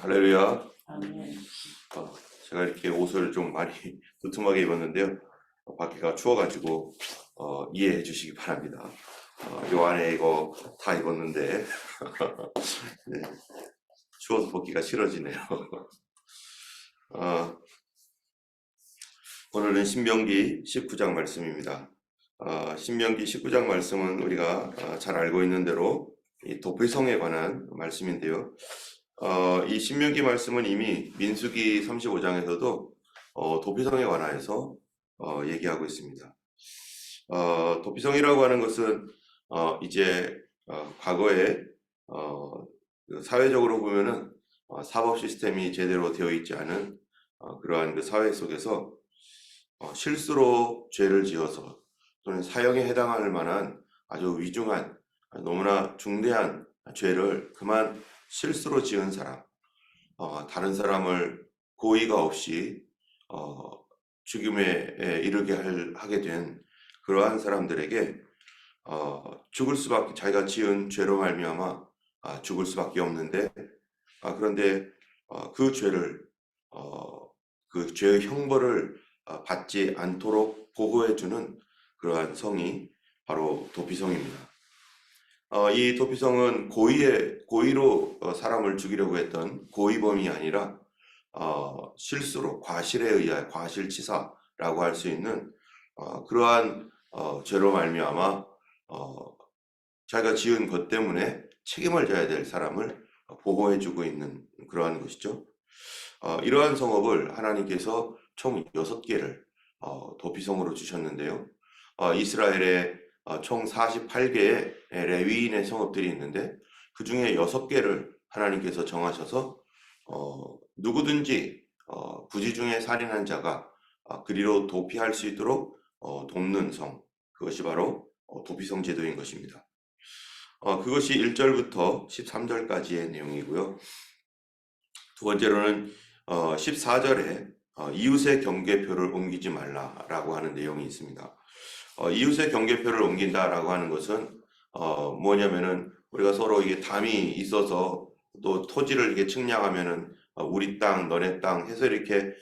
할렐루야. 아멘. 제가 이렇게 옷을 좀 많이 두툼하게 입었는데요. 밖에가 추워가지고 이해해 주시기 바랍니다. 요 안에 이거 다 입었는데 네, 추워서 벗기가 싫어지네요. 오늘은 신명기 19장 말씀입니다. 신명기 19장 말씀은 우리가 잘 알고 있는 대로 이 도피성에 관한 말씀인데요. 이 신명기 말씀은 이미 민수기 35장에서도 도피성에 관하여서 얘기하고 있습니다. 도피성이라고 하는 것은 이제 과거에 그 사회적으로 보면은 사법 시스템이 제대로 되어 있지 않은 그러한 그 사회 속에서 실수로 죄를 지어서 또는 사형에 해당할 만한 아주 위중한 너무나 중대한 죄를 그만 실수로 지은 사람, 다른 사람을 고의가 없이 죽음에 이르게 하게 된 그러한 사람들에게 죽을 수밖에, 자기가 지은 죄로 말미암아 죽을 수밖에 없는데, 그런데 그 죄를 그 죄의 형벌을 받지 않도록 보호해주는 그러한 성이 바로 도피성입니다. 이 도피성은 고의로 사람을 죽이려고 했던 고의범이 아니라 실수로 과실에 의하여 과실치사라고 할 수 있는 그러한 죄로 말미암아 자기가 지은 것 때문에 책임을 져야 될 사람을 보호해주고 있는 그러한 것이죠. 이러한 성읍을 하나님께서 총 6개를 도피성으로 주셨는데요. 이스라엘에 총 48개의 레위인의 성읍들이 있는데 그 중에 6개를 하나님께서 정하셔서 누구든지 부지중에 살인한 자가 그리로 도피할 수 있도록 돕는 성, 그것이 바로 도피성 제도인 것입니다. 그것이 1절부터 13절까지의 내용이고요. 두 번째로는 14절에 이웃의 경계표를 옮기지 말라라고 하는 내용이 있습니다. 이웃의 경계표를 옮긴다라고 하는 것은 뭐냐면은 우리가 서로 이게 담이 있어서 또 토지를 이렇게 측량하면은 우리 땅, 너네 땅 해서 이렇게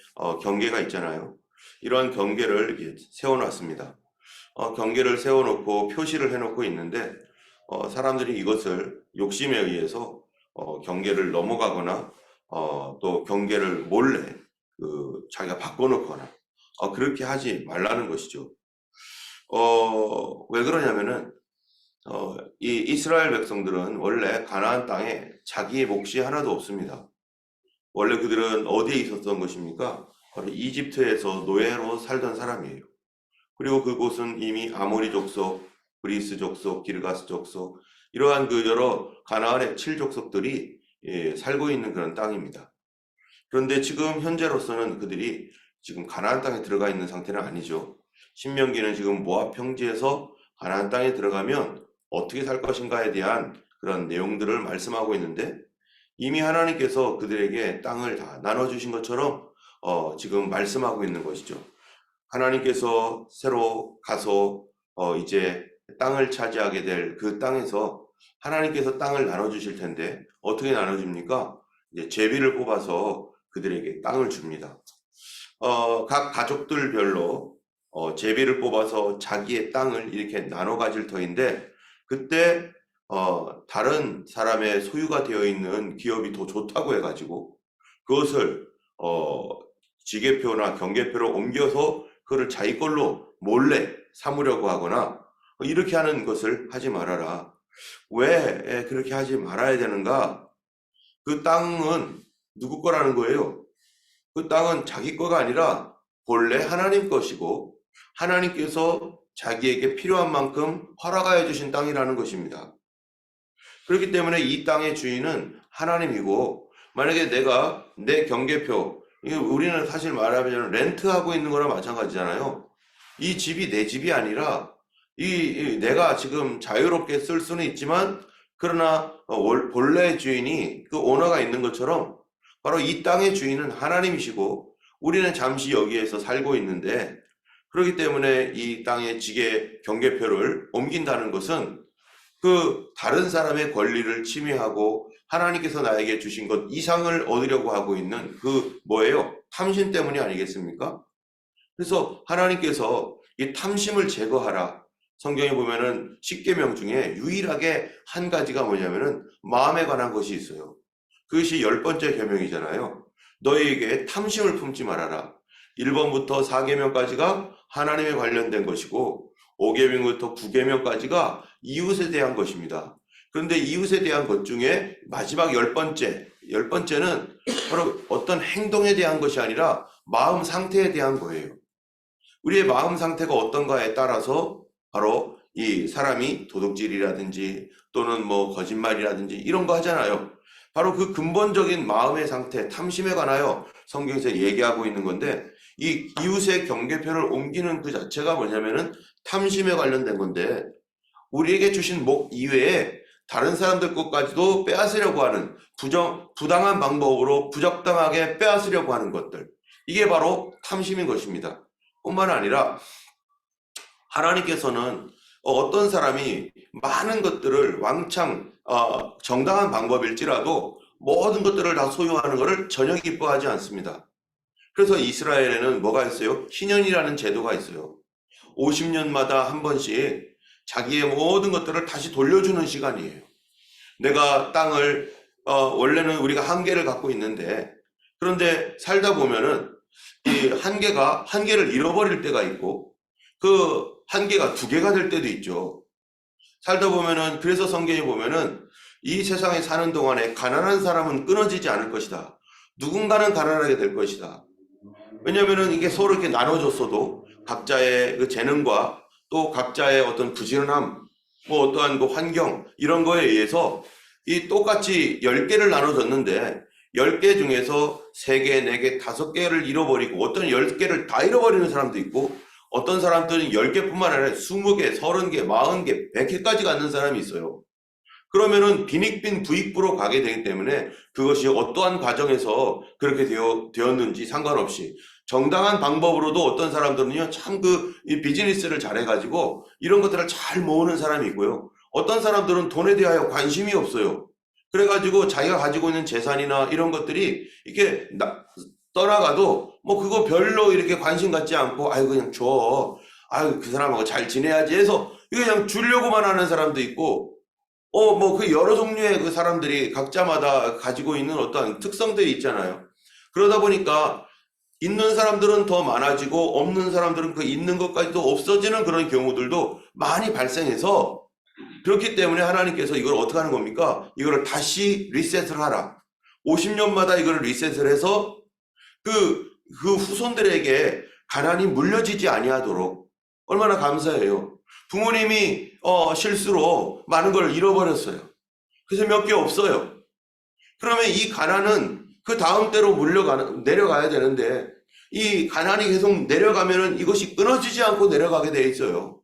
경계가 있잖아요. 이러한 경계를 이렇게 세워놨습니다. 경계를 세워놓고 표시를 해놓고 있는데 사람들이 이것을 욕심에 의해서 경계를 넘어가거나 또 경계를 몰래 자기가 바꿔놓거나 그렇게 하지 말라는 것이죠. 왜 그러냐면은 이 이스라엘 백성들은 원래 가나안 땅에 자기의 몫이 하나도 없습니다. 원래 그들은 어디에 있었던 것입니까? 바로 이집트에서 노예로 살던 사람이에요. 그리고 그곳은 이미 아모리 족속, 브리스 족속, 기르가스 족속 이러한 그 여러 가나안의 7족속들이 살고 있는 그런 땅입니다. 그런데 지금 현재로서는 그들이 지금 가나안 땅에 들어가 있는 상태는 아니죠. 신명기는 지금 모압 평지에서 가나안 땅에 들어가면 어떻게 살 것인가에 대한 그런 내용들을 말씀하고 있는데 이미 하나님께서 그들에게 땅을 다 나눠주신 것처럼 지금 말씀하고 있는 것이죠. 하나님께서 새로 가서 이제 땅을 차지하게 될 그 땅에서 하나님께서 땅을 나눠주실 텐데 어떻게 나눠줍니까? 이제 제비를 뽑아서 그들에게 땅을 줍니다. 각 가족들별로 제비를 뽑아서 자기의 땅을 이렇게 나눠 가질 터인데 그때 다른 사람의 소유가 되어 있는 기업이 더 좋다고 해가지고 그것을 지게표나 경계표로 옮겨서 그를 자기 걸로 몰래 삼으려고 하거나 이렇게 하는 것을 하지 말아라. 왜 그렇게 하지 말아야 되는가? 그 땅은 누구 거라는 거예요? 그 땅은 자기 거가 아니라 본래 하나님 것이고 하나님께서 자기에게 필요한 만큼 허락하여 주신 땅이라는 것입니다. 그렇기 때문에 이 땅의 주인은 하나님이고 만약에 내가 내 경계표, 우리는 사실 말하면 렌트하고 있는 거랑 마찬가지잖아요. 이 집이 내 집이 아니라 내가 지금 자유롭게 쓸 수는 있지만 그러나 본래 주인이 그 오너가 있는 것처럼 바로 이 땅의 주인은 하나님이시고 우리는 잠시 여기에서 살고 있는데 그렇기 때문에 이 땅의 지게 경계표를 옮긴다는 것은 그 다른 사람의 권리를 침해하고 하나님께서 나에게 주신 것 이상을 얻으려고 하고 있는 그 뭐예요? 탐심 때문이 아니겠습니까? 그래서 하나님께서 이 탐심을 제거하라. 성경에 보면은 10계명 중에 유일하게 한 가지가 뭐냐면은 마음에 관한 것이 있어요. 그것이 10번째 계명이잖아요. 너희에게 탐심을 품지 말아라. 1번부터 4계명까지가 하나님에 관련된 것이고 5계명부터 9계명까지가 이웃에 대한 것입니다. 그런데 이웃에 대한 것 중에 마지막 10번째는 바로 어떤 행동에 대한 것이 아니라 마음 상태에 대한 거예요. 우리의 마음 상태가 어떤가에 따라서 바로 이 사람이 도둑질이라든지 또는 뭐 거짓말이라든지 이런 거 하잖아요. 바로 그 근본적인 마음의 상태, 탐심에 관하여 성경에서 얘기하고 있는 건데 이 이웃의 경계표를 옮기는 그 자체가 뭐냐면은 탐심에 관련된 건데 우리에게 주신 목 이외에 다른 사람들 것까지도 빼앗으려고 하는 부당한 방법으로 부적당하게 빼앗으려고 하는 것들. 이게 바로 탐심인 것입니다. 뿐만 아니라 하나님께서는 어떤 사람이 많은 것들을 왕창 정당한 방법일지라도 모든 것들을 다 소유하는 것을 전혀 기뻐하지 않습니다. 그래서 이스라엘에는 뭐가 있어요? 희년이라는 제도가 있어요. 50년마다 한 번씩 자기의 모든 것들을 다시 돌려주는 시간이에요. 내가 땅을 원래는 우리가 한 개를 갖고 있는데 그런데 살다 보면은 이 한 개를 잃어버릴 때가 있고 그 한 개가 두 개가 될 때도 있죠. 살다 보면은 그래서 성경에 보면은 이 세상에 사는 동안에 가난한 사람은 끊어지지 않을 것이다. 누군가는 가난하게 될 것이다. 왜냐면은 이게 서로 이렇게 나눠줬어도 각자의 그 재능과 또 각자의 어떤 부지런함, 뭐 어떠한 그 환경 이런 거에 의해서 이 똑같이 10개를 나눠줬는데 10개 중에서 3개, 4개, 5개를 잃어버리고 어떤 10개를 다 잃어버리는 사람도 있고 어떤 사람들은 10개뿐만 아니라 20개, 30개, 40개, 100개까지 갖는 사람이 있어요. 그러면은 빈익빈 부익부로 가게 되기 때문에 그것이 어떠한 과정에서 그렇게 되었는지 상관없이 정당한 방법으로도 어떤 사람들은요 참 이 비즈니스를 잘해가지고 이런 것들을 잘 모으는 사람이 있고요. 어떤 사람들은 돈에 대하여 관심이 없어요. 그래가지고 자기가 가지고 있는 재산이나 이런 것들이 이렇게 떠나가도 뭐 그거 별로 이렇게 관심 갖지 않고 아유 그냥 줘. 아유 그 사람하고 잘 지내야지 해서 이거 그냥 주려고만 하는 사람도 있고 뭐 그 여러 종류의 그 사람들이 각자마다 가지고 있는 어떤 특성들이 있잖아요. 그러다 보니까 있는 사람들은 더 많아지고 없는 사람들은 그 있는 것까지도 없어지는 그런 경우들도 많이 발생해서 그렇기 때문에 하나님께서 이걸 어떻게 하는 겁니까? 이거를 다시 리셋을 하라. 50년마다 이거를 리셋을 해서 그 후손들에게 가난이 물려지지 아니하도록 얼마나 감사해요. 부모님이 실수로 많은 걸 잃어버렸어요. 그래서 몇 개 없어요. 그러면 이 가난은 그 다음 때로 내려가야 되는데 이 가난이 계속 내려가면은 이것이 끊어지지 않고 내려가게 돼 있어요.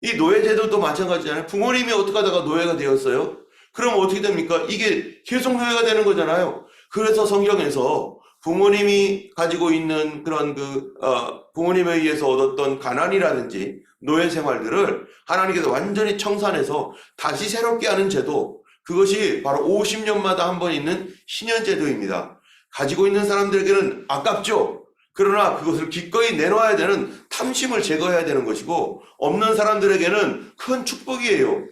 이 노예제도도 마찬가지잖아요. 부모님이 어떻게 하다가 노예가 되었어요? 그럼 어떻게 됩니까? 이게 계속 노예가 되는 거잖아요. 그래서 성경에서 부모님이 가지고 있는 그런 부모님에 의해서 얻었던 가난이라든지 노예 생활들을 하나님께서 완전히 청산해서 다시 새롭게 하는 제도, 그것이 바로 50년마다 한 번 있는 신년제도입니다. 가지고 있는 사람들에게는 아깝죠. 그러나 그것을 기꺼이 내놓아야 되는 탐심을 제거해야 되는 것이고 없는 사람들에게는 큰 축복이에요.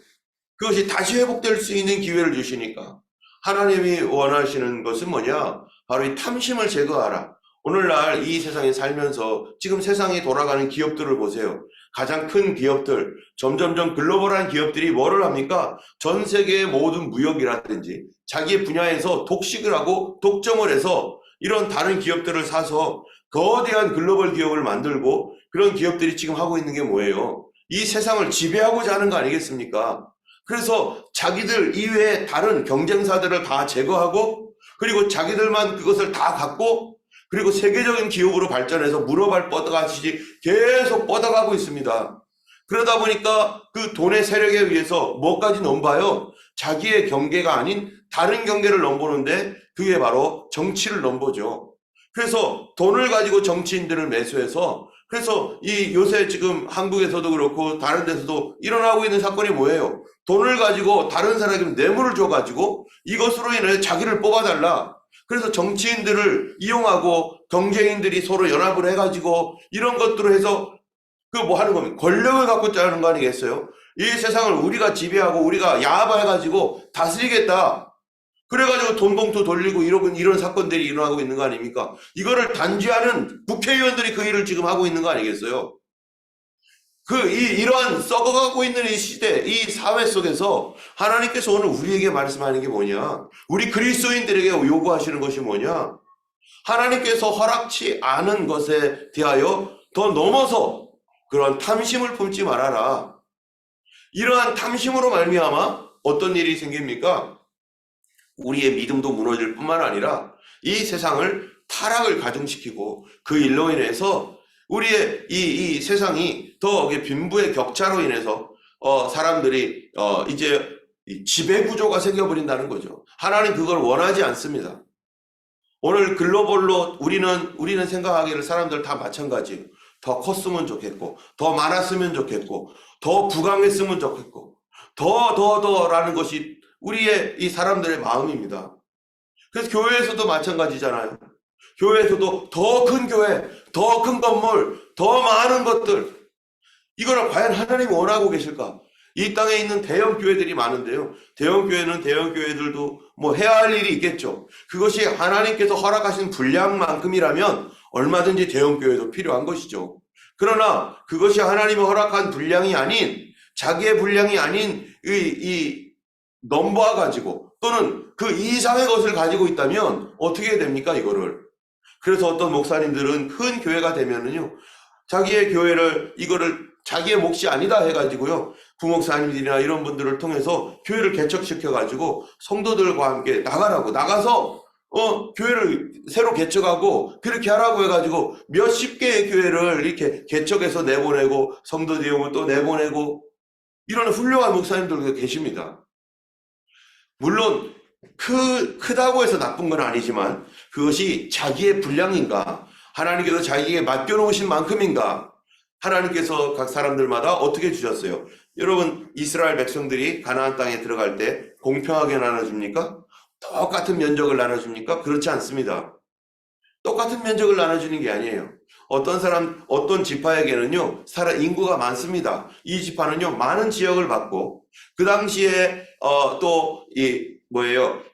그것이 다시 회복될 수 있는 기회를 주시니까 하나님이 원하시는 것은 뭐냐? 바로 이 탐심을 제거하라. 오늘날 이 세상에 살면서 지금 세상이 돌아가는 기업들을 보세요. 가장 큰 기업들, 점점점 글로벌한 기업들이 뭐를 합니까? 전 세계의 모든 무역이라든지 자기의 분야에서 독식을 하고 독점을 해서 이런 다른 기업들을 사서 거대한 글로벌 기업을 만들고 그런 기업들이 지금 하고 있는 게 뭐예요? 이 세상을 지배하고자 하는 거 아니겠습니까? 그래서 자기들 이외에 다른 경쟁사들을 다 제거하고 그리고 자기들만 그것을 다 갖고 그리고 세계적인 기업으로 발전해서 물어발 뻗어가시지 계속 뻗어가고 있습니다. 그러다 보니까 그 돈의 세력에 의해서 뭐까지 넘봐요? 자기의 경계가 아닌 다른 경계를 넘보는데 그게 바로 정치를 넘보죠. 그래서 돈을 가지고 정치인들을 매수해서 그래서 이 요새 지금 한국에서도 그렇고 다른 데서도 일어나고 있는 사건이 뭐예요? 돈을 가지고 다른 사람에게 뇌물을 줘가지고 이것으로 인해 자기를 뽑아달라. 그래서 정치인들을 이용하고 경쟁인들이 서로 연합을 해가지고 이런 것들을 해서 그 뭐 하는 겁니다. 권력을 갖고 짜는 거 아니겠어요? 이 세상을 우리가 지배하고 우리가 야합해가지고 다스리겠다. 그래가지고 돈 봉투 돌리고 이런 사건들이 일어나고 있는 거 아닙니까? 이거를 단죄하는 국회의원들이 그 일을 지금 하고 있는 거 아니겠어요? 이러한 썩어가고 있는 이 시대, 이 사회 속에서 하나님께서 오늘 우리에게 말씀하는 게 뭐냐? 우리 그리스도인들에게 요구하시는 것이 뭐냐? 하나님께서 허락치 않은 것에 대하여 더 넘어서 그런 탐심을 품지 말아라. 이러한 탐심으로 말미암아 어떤 일이 생깁니까? 우리의 믿음도 무너질 뿐만 아니라 이 세상을 타락을 가중시키고 그 일로 인해서 우리의 이 세상이 더 빈부의 격차로 인해서 사람들이 이제 지배 구조가 생겨버린다는 거죠. 하나님 그걸 원하지 않습니다. 오늘 글로벌로 우리는 생각하기를 사람들 다 마찬가지예요. 더 컸으면 좋겠고, 더 많았으면 좋겠고, 더 부강했으면 좋겠고, 더라는 것이 우리의 이 사람들의 마음입니다. 그래서 교회에서도 마찬가지잖아요. 교회에서도 더 큰 교회, 더 큰 건물, 더 많은 것들. 이거를 과연 하나님이 원하고 계실까? 이 땅에 있는 대형 교회들이 많은데요. 대형 교회는 대형 교회들도 뭐 해야 할 일이 있겠죠. 그것이 하나님께서 허락하신 분량만큼이라면 얼마든지 대형 교회도 필요한 것이죠. 그러나 그것이 하나님이 허락한 분량이 아닌 자기의 분량이 아닌 이 넘버와 가지고 또는 그 이상의 것을 가지고 있다면 어떻게 됩니까 이거를? 그래서 어떤 목사님들은 큰 교회가 되면은요 자기의 교회를 이거를 자기의 몫이 아니다 해가지고요 부목사님들이나 이런 분들을 통해서 교회를 개척시켜가지고 성도들과 함께 나가서 교회를 새로 개척하고 그렇게 하라고 해가지고 몇십 개의 교회를 이렇게 개척해서 내보내고 성도들이 오면 또 내보내고 이런 훌륭한 목사님들도 계십니다. 물론 크다고 해서 나쁜 건 아니지만 그것이 자기의 분량인가 하나님께서 자기에게 맡겨놓으신 만큼인가 하나님께서 각 사람들마다 어떻게 주셨어요? 여러분 이스라엘 백성들이 가나안 땅에 들어갈 때 공평하게 나눠줍니까? 똑같은 면적을 나눠줍니까? 그렇지 않습니다. 똑같은 면적을 나눠주는 게 아니에요. 어떤 지파에게는요 인구가 많습니다. 이 지파는요 많은 지역을 받고 그 당시에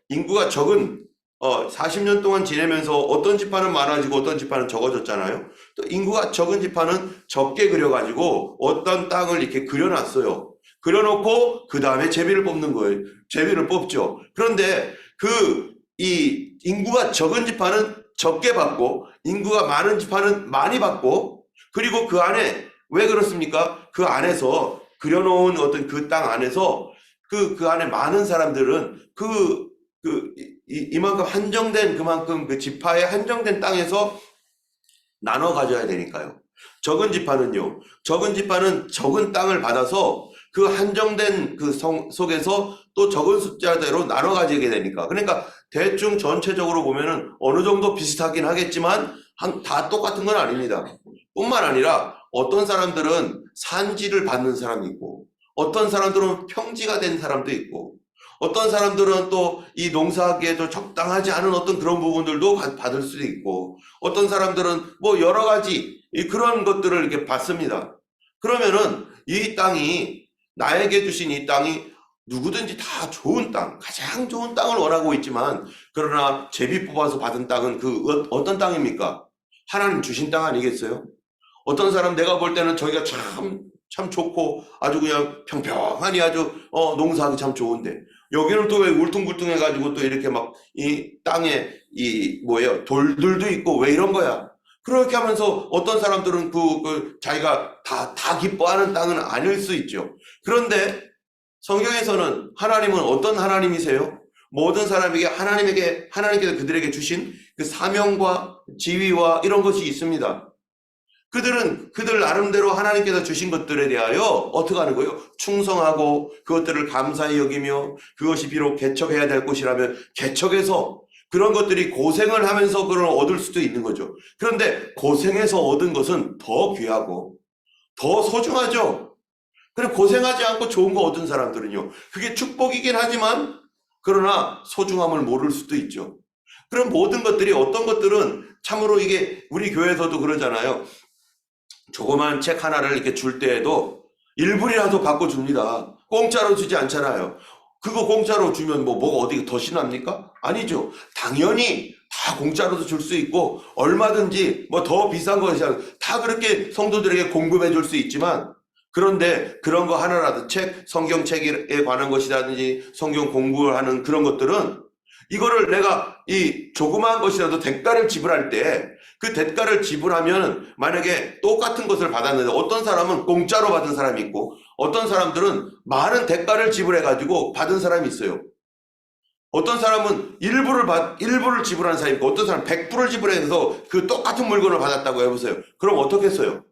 인구가 적은 40년 동안 지내면서 어떤 지파는 많아지고 어떤 지파는 적어졌잖아요. 또 인구가 적은 지파는 적게 그려가지고 어떤 땅을 이렇게 그려놨어요. 그려놓고 그 다음에 제비를 뽑는 거예요. 제비를 뽑죠. 그런데 이 인구가 적은 지파는 적게 받고 인구가 많은 지파는 많이 받고 그리고 그 안에 왜 그렇습니까? 그 안에서 그려놓은 어떤 그 땅 안에서 그 안에 많은 사람들은 이만큼 한정된 그만큼 그 지파의 한정된 땅에서 나눠 가져야 되니까요. 적은 지파는 적은 땅을 받아서 그 한정된 그 속에서 또 적은 숫자대로 나눠 가지게 되니까. 그러니까 대충 전체적으로 보면은 어느 정도 비슷하긴 하겠지만 다 똑같은 건 아닙니다. 뿐만 아니라 어떤 사람들은 산지를 받는 사람이 있고 어떤 사람들은 평지가 된 사람도 있고 어떤 사람들은 또 이 농사하기에 좀 적당하지 않은 어떤 그런 부분들도 받을 수도 있고 어떤 사람들은 뭐 여러 가지 그런 것들을 이렇게 받습니다. 그러면은 이 땅이 나에게 주신 이 땅이 누구든지 다 좋은 땅, 가장 좋은 땅을 원하고 있지만 그러나 제비 뽑아서 받은 땅은 어떤 땅입니까? 하나님 주신 땅 아니겠어요? 어떤 사람 내가 볼 때는 저기가 참 좋고 아주 그냥 평평하니 아주 농사하기 참 좋은데 여기는 또 왜 울퉁불퉁해가지고 또 이렇게 막 이 땅에 돌들도 있고 왜 이런 거야? 그렇게 하면서 어떤 사람들은 자기가 다 기뻐하는 땅은 아닐 수 있죠. 그런데 성경에서는 하나님은 어떤 하나님이세요? 모든 사람에게 하나님께서 그들에게 주신 그 사명과 지위와 이런 것이 있습니다. 그들 나름대로 하나님께서 주신 것들에 대하여 어떻게 하는 거예요? 충성하고 그것들을 감사히 여기며 그것이 비록 개척해야 될 곳이라면 개척해서 그런 것들이 고생을 하면서 그걸 얻을 수도 있는 거죠. 그런데 고생해서 얻은 것은 더 귀하고 더 소중하죠. 그리고 고생하지 않고 좋은 거 얻은 사람들은요, 그게 축복이긴 하지만 그러나 소중함을 모를 수도 있죠. 그런 모든 것들이, 어떤 것들은 참으로 이게 우리 교회에서도 그러잖아요. 조그만 책 하나를 이렇게 줄 때에도 일불이라도 받고 줍니다. 공짜로 주지 않잖아요. 그거 공짜로 주면 뭐가 어디 더 신합니까? 아니죠. 당연히 다 공짜로도 줄 수 있고 얼마든지 뭐 더 비싼 것이 다 그렇게 성도들에게 공급해 줄 수 있지만, 그런데 그런 거 하나라도 성경책에 관한 것이라든지 성경 공부를 하는 그런 것들은, 이거를 내가 이 조그마한 것이라도 대가를 지불할 때 그 대가를 지불하면, 만약에 똑같은 것을 받았는데 어떤 사람은 공짜로 받은 사람이 있고 어떤 사람들은 많은 대가를 지불해가지고 받은 사람이 있어요. 어떤 사람은 일부를 지불하는 사람이 있고 어떤 사람은 100%를 지불해서 그 똑같은 물건을 받았다고 해보세요. 그럼 어떻겠어요?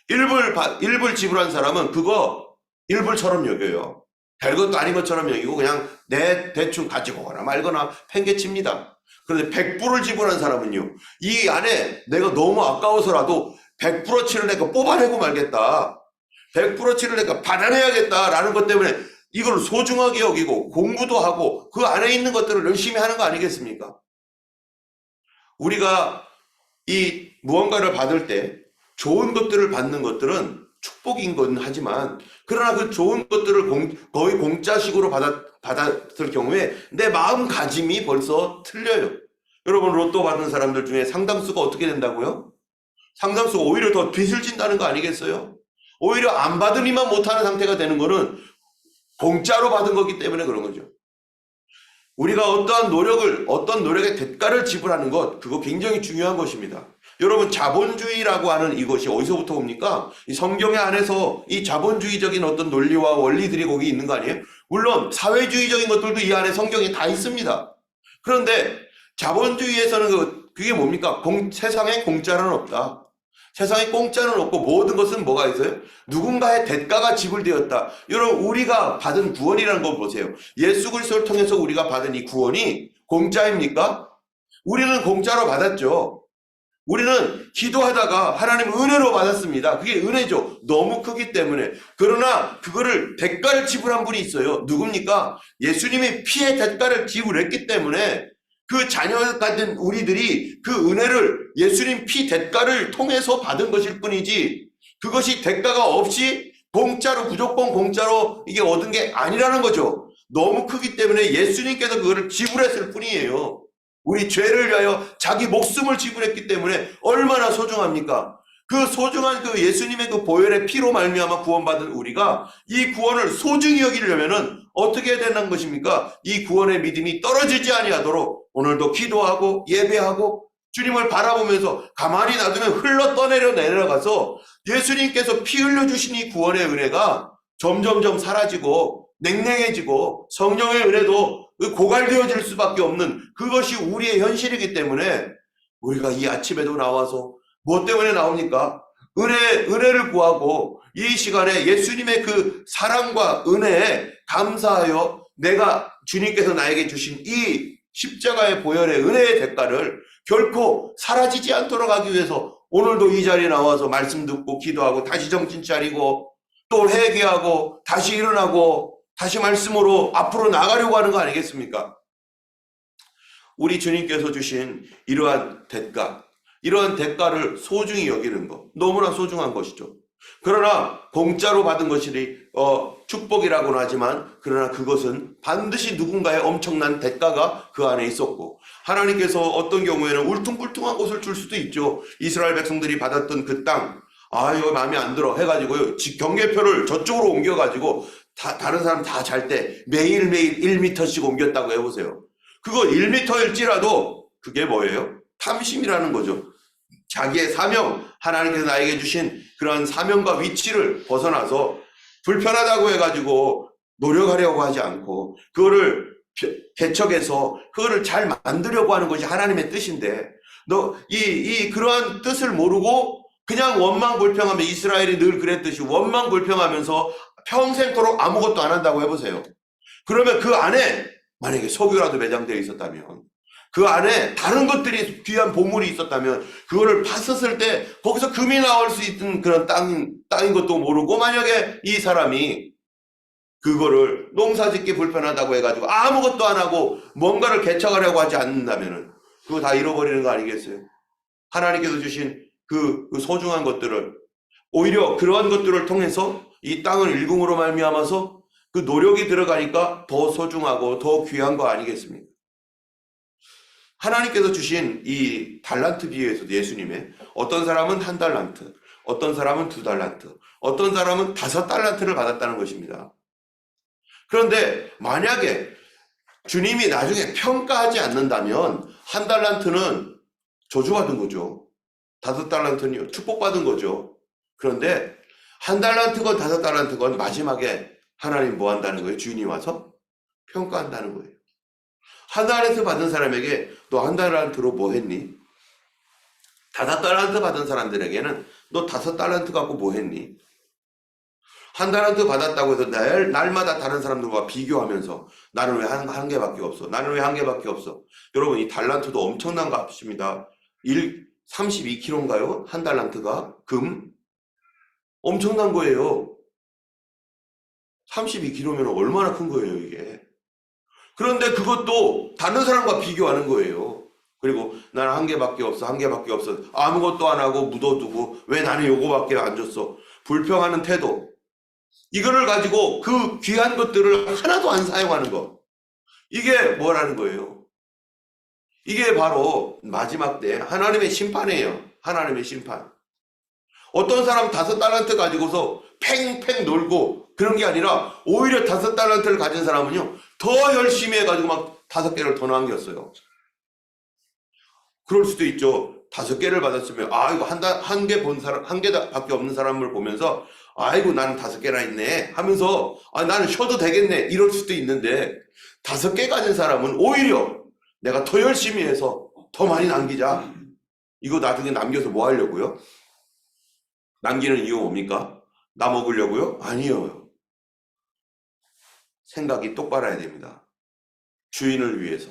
일불 지불한 사람은 그거 일불처럼 여겨요. 별것도 아닌 것처럼 여기고 그냥 내 대충 가지고 가거나 말거나 팽개칩니다. 그런데 100불을 지불한 사람은요, 이 안에 내가 너무 아까워서라도 100%치를 내가 뽑아내고 말겠다, 100%치를 내가 받아내야겠다라는 것 때문에 이걸 소중하게 여기고 공부도 하고 그 안에 있는 것들을 열심히 하는 거 아니겠습니까? 우리가 이 무언가를 받을 때 좋은 것들을 받는 것들은 축복인 건 하지만, 그러나 그 좋은 것들을 거의 공짜식으로 받았을 경우에 내 마음가짐이 벌써 틀려요. 여러분, 로또 받은 사람들 중에 상당수가 어떻게 된다고요? 상당수가 오히려 더 빚을 진다는 거 아니겠어요? 오히려 안 받으니만 못하는 상태가 되는 거는 공짜로 받은 거기 때문에 그런 거죠. 우리가 어떤 노력의 대가를 지불하는 것, 그거 굉장히 중요한 것입니다. 여러분, 자본주의라고 하는 이것이 어디서부터 옵니까? 이 성경의 안에서 이 자본주의적인 어떤 논리와 원리들이 거기 있는 거 아니에요? 물론 사회주의적인 것들도 이 안에 성경에 다 있습니다. 그런데 자본주의에서는 그게 뭡니까? 세상에 공짜는 없다. 세상에 공짜는 없고 모든 것은 뭐가 있어요? 누군가의 대가가 지불되었다. 여러분, 우리가 받은 구원이라는 걸 보세요. 예수 그리스도를 통해서 우리가 받은 이 구원이 공짜입니까? 우리는 공짜로 받았죠. 우리는 기도하다가 하나님 은혜로 받았습니다. 그게 은혜죠. 너무 크기 때문에. 그러나 그거를 대가를 지불한 분이 있어요. 누굽니까? 예수님이 피의 대가를 지불했기 때문에 그 자녀가 된 우리들이 그 은혜를 예수님 피 대가를 통해서 받은 것일 뿐이지, 그것이 대가가 없이 무조건 공짜로 이게 얻은 게 아니라는 거죠. 너무 크기 때문에 예수님께서 그거를 지불했을 뿐이에요. 우리 죄를 위하여 자기 목숨을 지불했기 때문에 얼마나 소중합니까? 그 소중한 그 예수님의 그 보혈의 피로 말미암아 구원받은 우리가 이 구원을 소중히 여기려면은 어떻게 해야 되는 것입니까? 이 구원의 믿음이 떨어지지 아니하도록 오늘도 기도하고 예배하고 주님을 바라보면서 가만히 놔두면 흘러 내려가서 예수님께서 피 흘려주신 이 구원의 은혜가 점점점 사라지고 냉랭해지고 성령의 은혜도 고갈되어질 수밖에 없는, 그것이 우리의 현실이기 때문에 우리가 이 아침에도 나와서 뭐 때문에 나옵니까? 은혜를 구하고 이 시간에 예수님의 그 사랑과 은혜에 감사하여 내가 주님께서 나에게 주신 이 십자가의 보혈의 은혜의 대가를 결코 사라지지 않도록 하기 위해서 오늘도 이 자리에 나와서 말씀 듣고 기도하고 다시 정신 차리고 또 회개하고 다시 일어나고 다시 말씀으로 앞으로 나가려고 하는 거 아니겠습니까? 우리 주님께서 주신 이러한 대가를 소중히 여기는 것, 너무나 소중한 것이죠. 그러나 공짜로 받은 것이 축복이라고는 하지만, 그러나 그것은 반드시 누군가의 엄청난 대가가 그 안에 있었고, 하나님께서 어떤 경우에는 울퉁불퉁한 것을 줄 수도 있죠. 이스라엘 백성들이 받았던 그 땅, 이거 마음에 안 들어 해가지고 경계표를 저쪽으로 옮겨가지고 다른 사람 다 잘 때 매일매일 1m씩 옮겼다고 해보세요. 그거 1m일지라도 그게 뭐예요? 탐심이라는 거죠. 자기의 사명, 하나님께서 나에게 주신 그런 사명과 위치를 벗어나서 불편하다고 해가지고 노력하려고 하지 않고 그거를 개척해서 그거를 잘 만들려고 하는 것이 하나님의 뜻인데, 그러한 뜻을 모르고 그냥 원망불평하며, 이스라엘이 늘 그랬듯이 원망불평하면서 평생토록 아무것도 안 한다고 해보세요. 그러면 그 안에 만약에 석유라도 매장되어 있었다면, 그 안에 다른 것들이 귀한 보물이 있었다면 그거를 봤었을 때 거기서 금이 나올 수 있는 그런 땅인 것도 모르고, 만약에 이 사람이 그거를 농사짓기 불편하다고 해가지고 아무것도 안 하고 뭔가를 개척하려고 하지 않는다면은 그거 다 잃어버리는 거 아니겠어요? 하나님께서 주신 그 소중한 것들을, 오히려 그러한 것들을 통해서 이 땅을 일궁으로 말미암아서 그 노력이 들어가니까 더 소중하고 더 귀한 거 아니겠습니까? 하나님께서 주신 이 달란트 비유에서도 예수님의, 어떤 사람은 1달란트, 어떤 사람은 2달란트, 어떤 사람은 5달란트를 받았다는 것입니다. 그런데 만약에 주님이 나중에 평가하지 않는다면 1달란트는 저주받은 거죠. 5달란트는 축복받은 거죠. 그런데 1달란트건 5달란트건 마지막에 하나님 뭐 한다는 거예요? 주인이 와서 평가한다는 거예요. 1달란트 받은 사람에게 너 1달란트로 뭐 했니? 5달란트 받은 사람들에게는 너 5달란트 갖고 뭐 했니? 1달란트 받았다고 해서 날마다 다른 사람들과 비교하면서 나는 왜 한 개밖에 없어? 나는 왜 한 개밖에 없어? 여러분, 이 달란트도 엄청난 값입니다. 32kg인가요? 1달란트가 금? 엄청난 거예요. 32kg면 얼마나 큰 거예요, 이게. 그런데 그것도 다른 사람과 비교하는 거예요. 그리고 나는 한 개밖에 없어, 한 개밖에 없어. 아무것도 안 하고 묻어두고 왜 나는 요거밖에 안 줬어? 불평하는 태도. 이거를 가지고 그 귀한 것들을 하나도 안 사용하는 것. 이게 뭐라는 거예요? 이게 바로 마지막 때 하나님의 심판이에요. 하나님의 심판. 어떤 사람 5달란트 가지고서 팽팽 놀고 그런 게 아니라, 오히려 5달란트를 가진 사람은요, 더 열심히 해가지고 막 5개를 더 남겼어요. 그럴 수도 있죠. 5개를 받았으면, 이거 한 개 본 사람, 한 개밖에 없는 사람을 보면서, 아이고, 나는 5개나 있네 하면서, 나는 쉬어도 되겠네, 이럴 수도 있는데, 5개 가진 사람은 오히려 내가 더 열심히 해서 더 많이 남기자. 이거 나중에 남겨서 뭐 하려고요? 남기는 이유 뭡니까? 나 먹으려고요? 아니요. 생각이 똑바로 해야 됩니다. 주인을 위해서.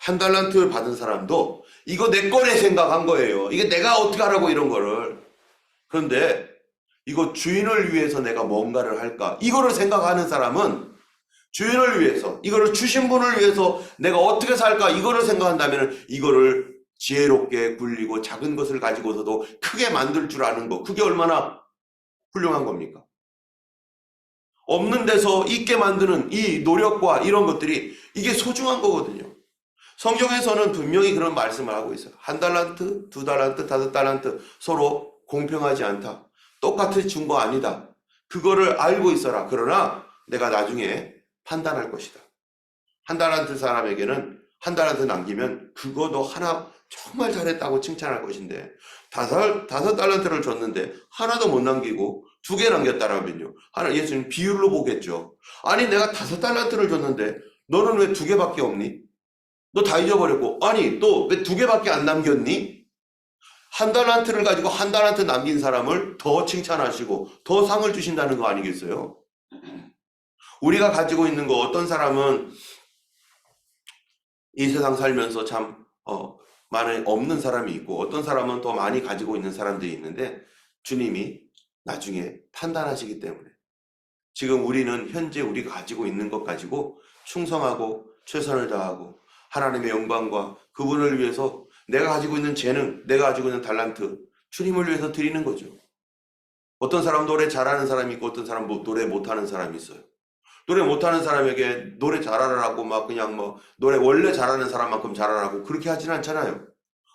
1달란트 받은 사람도 이거 내 거래 생각한 거예요. 이게 내가 어떻게 하라고, 이런 거를. 그런데 이거 주인을 위해서 내가 뭔가를 할까, 이거를 생각하는 사람은 주인을 위해서, 이거를 주신 분을 위해서 내가 어떻게 살까, 이거를 생각한다면 이거를 지혜롭게 굴리고 작은 것을 가지고서도 크게 만들 줄 아는 거, 그게 얼마나 훌륭한 겁니까? 없는 데서 있게 만드는 이 노력과 이런 것들이, 이게 소중한 거거든요. 성경에서는 분명히 그런 말씀을 하고 있어요. 1달란트, 2달란트, 5달란트 서로 공평하지 않다. 똑같이 준 거 아니다. 그거를 알고 있어라. 그러나 내가 나중에 판단할 것이다. 1달란트 사람에게는 1달란트 남기면 그거도 하나 정말 잘했다고 칭찬할 것인데, 5달란트를 줬는데 하나도 못 남기고 2개 남겼다라면요, 예수님 비율로 보겠죠. 아니, 내가 5달란트를 줬는데 너는 왜 2개밖에 없니? 너 다 잊어버렸고, 아니 또 왜 2개밖에 안 남겼니? 1달란트를 가지고 1달란트 남긴 사람을 더 칭찬하시고 더 상을 주신다는 거 아니겠어요? 우리가 가지고 있는 거, 어떤 사람은 이 세상 살면서 참 많이 없는 사람이 있고, 어떤 사람은 더 많이 가지고 있는 사람들이 있는데, 주님이 나중에 판단하시기 때문에 지금 우리는 현재 우리가 가지고 있는 것 가지고 충성하고 최선을 다하고 하나님의 영광과 그분을 위해서 내가 가지고 있는 재능, 내가 가지고 있는 달란트, 주님을 위해서 드리는 거죠. 어떤 사람 노래 잘하는 사람이 있고, 어떤 사람 노래 못하는 사람이 있어요. 노래 못하는 사람에게 노래 잘하라고 막 그냥 노래 원래 잘하는 사람만큼 잘하라고 그렇게 하지는 않잖아요.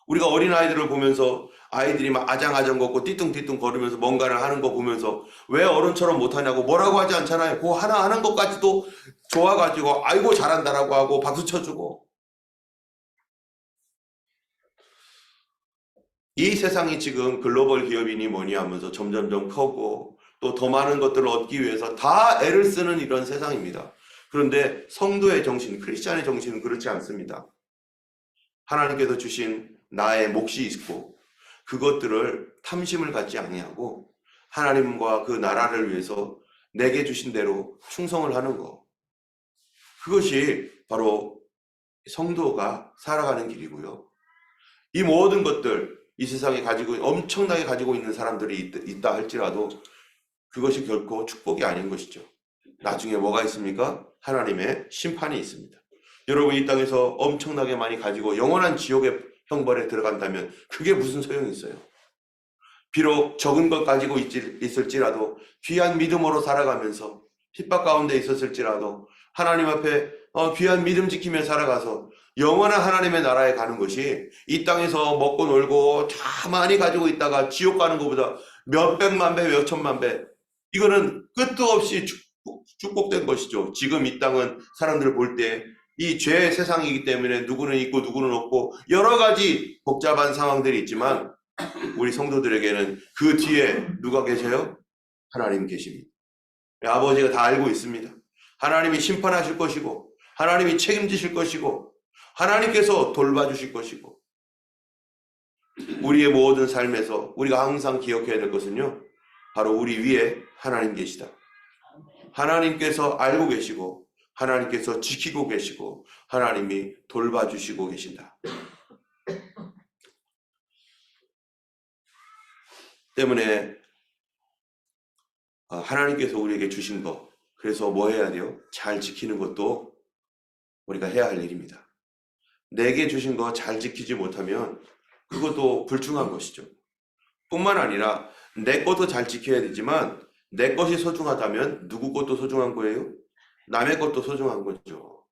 우리가 어린아이들을 보면서 아이들이 막 아장아장 걷고 띠뚱띠뚱 거리면서 뭔가를 하는 거 보면서 왜 어른처럼 못하냐고 뭐라고 하지 않잖아요. 그거 하나 하는 것까지도 좋아가지고 아이고 잘한다라고 하고 박수 쳐주고. 이 세상이 지금 글로벌 기업이니 뭐니 하면서 점점점 커고 또 더 많은 것들을 얻기 위해서 다 애를 쓰는 이런 세상입니다. 그런데 성도의 정신, 크리스찬의 정신은 그렇지 않습니다. 하나님께서 주신 나의 몫이 있고 그것들을 탐심을 갖지 아니하고 하나님과 그 나라를 위해서 내게 주신 대로 충성을 하는 것, 그것이 바로 성도가 살아가는 길이고요. 이 모든 것들, 이 세상에 엄청나게 가지고 있는 사람들이 있다 할지라도 그것이 결코 축복이 아닌 것이죠. 나중에 뭐가 있습니까? 하나님의 심판이 있습니다. 여러분, 이 땅에서 엄청나게 많이 가지고 영원한 지옥의 형벌에 들어간다면 그게 무슨 소용이 있어요? 비록 적은 것 가지고 있을지라도 귀한 믿음으로 살아가면서 핍박 가운데 있었을지라도 하나님 앞에 귀한 믿음 지키며 살아가서 영원한 하나님의 나라에 가는 것이 이 땅에서 먹고 놀고 다 많이 가지고 있다가 지옥 가는 것보다 몇백만 배, 몇천만 배, 이거는 끝도 없이 축복된 것이죠. 지금 이 땅은 사람들 볼 때 이 죄의 세상이기 때문에 누구는 있고 누구는 없고 여러 가지 복잡한 상황들이 있지만 우리 성도들에게는 그 뒤에 누가 계셔요? 하나님 계십니다. 아버지가 다 알고 있습니다. 하나님이 심판하실 것이고 하나님이 책임지실 것이고 하나님께서 돌봐주실 것이고, 우리의 모든 삶에서 우리가 항상 기억해야 될 것은요, 바로 우리 위에 하나님 계시다. 하나님께서 알고 계시고 하나님께서 지키고 계시고 하나님이 돌봐주시고 계신다. 때문에 하나님께서 우리에게 주신 것, 그래서 뭐 해야 돼요? 잘 지키는 것도 우리가 해야 할 일입니다. 내게 주신 거 잘 지키지 못하면 그것도 불충한 것이죠. 뿐만 아니라 내 것도 잘 지켜야 되지만 내 것이 소중하다면 누구 것도 소중한 거예요? 남의 것도 소중한 거죠.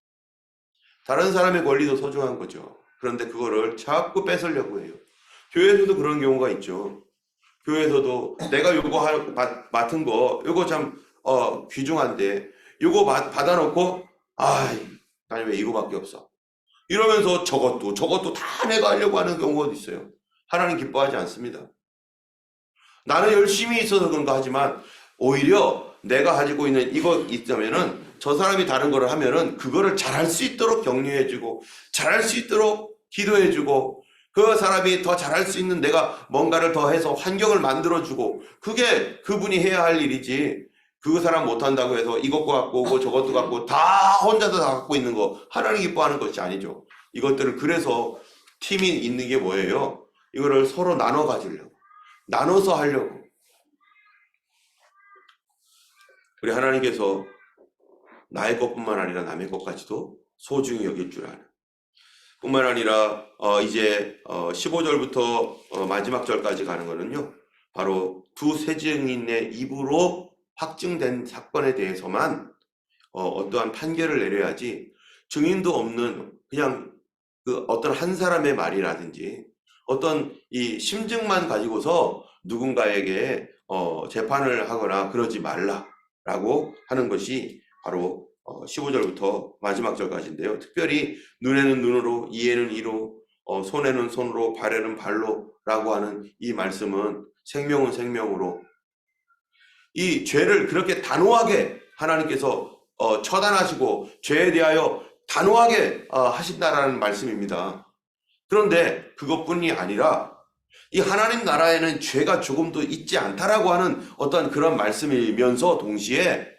다른 사람의 권리도 소중한 거죠. 그런데 그거를 자꾸 뺏으려고 해요. 교회에서도 그런 경우가 있죠. 교회에서도 내가 요거 맡은 거, 요거 참 귀중한데 요거 받아놓고 나는 왜 이거밖에 없어? 이러면서 저것도 다 내가 하려고 하는 경우가 있어요. 하나님 기뻐하지 않습니다. 나는 열심히 있어서 그런가 하지만 오히려 내가 가지고 있는 이거 있다면은 저 사람이 다른 거를 하면은 그거를 잘할 수 있도록 격려해주고 잘할 수 있도록 기도해주고 그 사람이 더 잘할 수 있는 내가 뭔가를 더 해서 환경을 만들어주고, 그게 그분이 해야 할 일이지, 그 사람 못한다고 해서 이것도 갖고 오고 저것도 갖고 다 혼자서 다 갖고 있는 거 하나님 기뻐하는 것이 아니죠. 이것들을 그래서 팀이 있는 게 뭐예요? 이거를 서로 나눠 가지려고, 나눠서 하려고. 우리 하나님께서 나의 것뿐만 아니라 남의 것까지도 소중히 여길 줄 아는, 뿐만 아니라 이제 15절부터 마지막 절까지 가는 거는요, 바로 두 세증인의 입으로 확증된 사건에 대해서만 어떠한 판결을 내려야지, 증인도 없는 그냥 그 어떤 한 사람의 말이라든지 어떤 이 심증만 가지고서 누군가에게 재판을 하거나 그러지 말라라고 하는 것이 바로 15절부터 마지막 절까지인데요. 특별히 눈에는 눈으로, 이에는 이로, 손에는 손으로, 발에는 발로 라고 하는 이 말씀은 생명은 생명으로, 이 죄를 그렇게 단호하게 하나님께서 처단하시고 죄에 대하여 단호하게 하신다라는 말씀입니다. 그런데 그것뿐이 아니라 이 하나님 나라에는 죄가 조금도 있지 않다라고 하는 어떤 그런 말씀이면서 동시에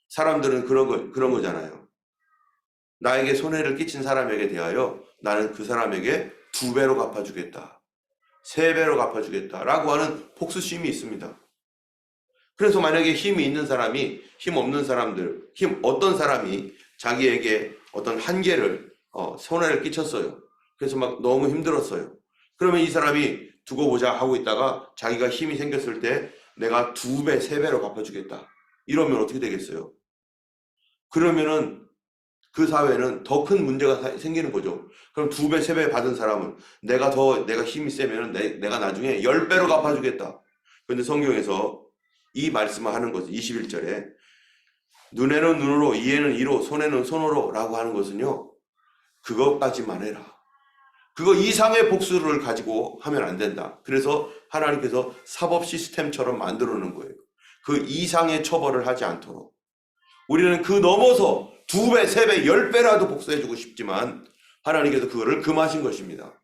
사람들은 그런 거잖아요. 나에게 손해를 끼친 사람에게 대하여 나는 그 사람에게 2배로 갚아주겠다, 3배로 갚아주겠다 라고 하는 복수심이 있습니다. 그래서 만약에 힘이 있는 사람이 힘 없는 사람들, 어떤 사람이 자기에게 어떤 한계를 손해를 끼쳤어요. 그래서 막 너무 힘들었어요. 그러면 이 사람이 두고 보자 하고 있다가 자기가 힘이 생겼을 때 내가 2배, 3배로 갚아주겠다, 이러면 어떻게 되겠어요? 그러면은 그 사회는 더 큰 문제가 생기는 거죠. 그럼 2배, 3배 받은 사람은 내가 힘이 세면은 내가 나중에 10배로 갚아주겠다. 그런데 성경에서 이 말씀을 하는 것은 21절에 눈에는 눈으로, 이에는 이로, 손에는 손으로 라고 하는 것은요, 그것까지만 해라. 그거 이상의 복수를 가지고 하면 안 된다. 그래서 하나님께서 사법 시스템처럼 만들어 놓은 거예요. 그 이상의 처벌을 하지 않도록. 우리는 그 넘어서 2배, 3배, 10배라도 복수해주고 싶지만 하나님께서 그거를 금하신 것입니다.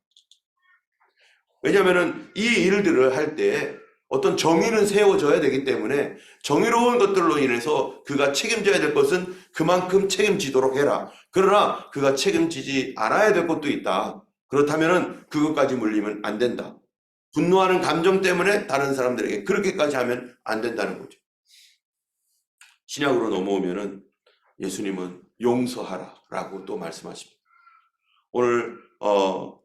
왜냐하면 이 일들을 할 때 어떤 정의는 세워져야 되기 때문에 정의로운 것들로 인해서 그가 책임져야 될 것은 그만큼 책임지도록 해라. 그러나 그가 책임지지 않아야 될 것도 있다. 그렇다면 그것까지 물리면 안 된다. 분노하는 감정 때문에 다른 사람들에게 그렇게까지 하면 안 된다는 거죠. 신약으로 넘어오면은 예수님은 용서하라 라고 또 말씀하십니다. 오늘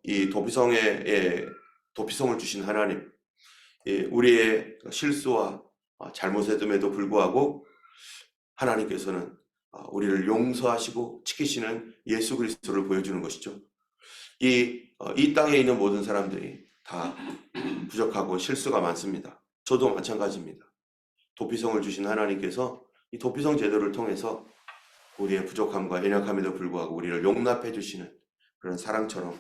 이 도피성을 주신 하나님, 우리의 실수와 잘못됨에도 불구하고 하나님께서는 우리를 용서하시고 지키시는 예수 그리스도를 보여주는 것이죠. 이 땅에 있는 모든 사람들이 다 부족하고 실수가 많습니다. 저도 마찬가지입니다. 도피성을 주신 하나님께서 이 도피성 제도를 통해서 우리의 부족함과 연약함에도 불구하고 우리를 용납해 주시는 그런 사랑처럼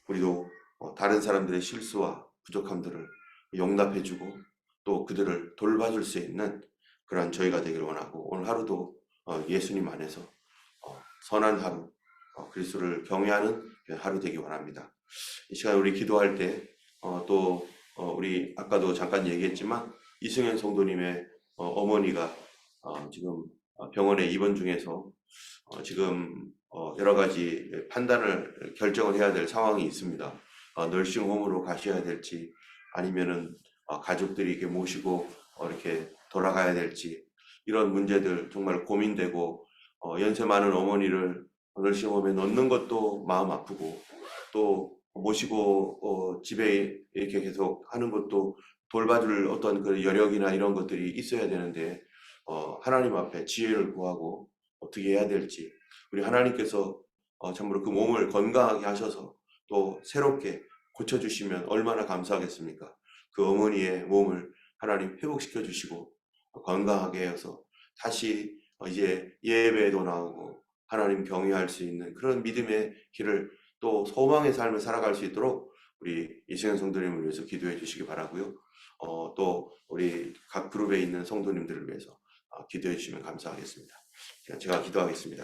우리도 다른 사람들의 실수와 부족함들을 용납해 주고 또 그들을 돌봐줄 수 있는 그런 저희가 되기를 원하고, 오늘 하루도 예수님 안에서 선한 하루, 그리스도를 경외하는 하루 되기 원합니다. 이 시간 우리 기도할 때 또 우리 아까도 잠깐 얘기했지만 이승현 성도님의 어머니가 지금 병원에 입원 중에서 지금 여러 가지 판단을 결정을 해야 될 상황이 있습니다. 널싱홈으로 가셔야 될지 아니면은 가족들이 이렇게 모시고 이렇게 돌아가야 될지, 이런 문제들 정말 고민되고, 연세 많은 어머니를 널싱홈에 넣는 것도 마음 아프고, 또 모시고 집에 이렇게 계속 하는 것도 돌봐줄 어떤 그 여력이나 이런 것들이 있어야 되는데 하나님 앞에 지혜를 구하고 어떻게 해야 될지, 우리 하나님께서 참으로 그 몸을 건강하게 하셔서 또 새롭게 고쳐주시면 얼마나 감사하겠습니까? 그 어머니의 몸을 하나님 회복시켜 주시고 건강하게 해서 다시 이제 예배에도 나오고 하나님 경외할 수 있는 그런 믿음의 길을, 또 소망의 삶을 살아갈 수 있도록 우리 이승현 성도님을 위해서 기도해 주시기 바라고요. 또 우리 각 그룹에 있는 성도님들을 위해서 기도해 주시면 감사하겠습니다. 제가 기도하겠습니다.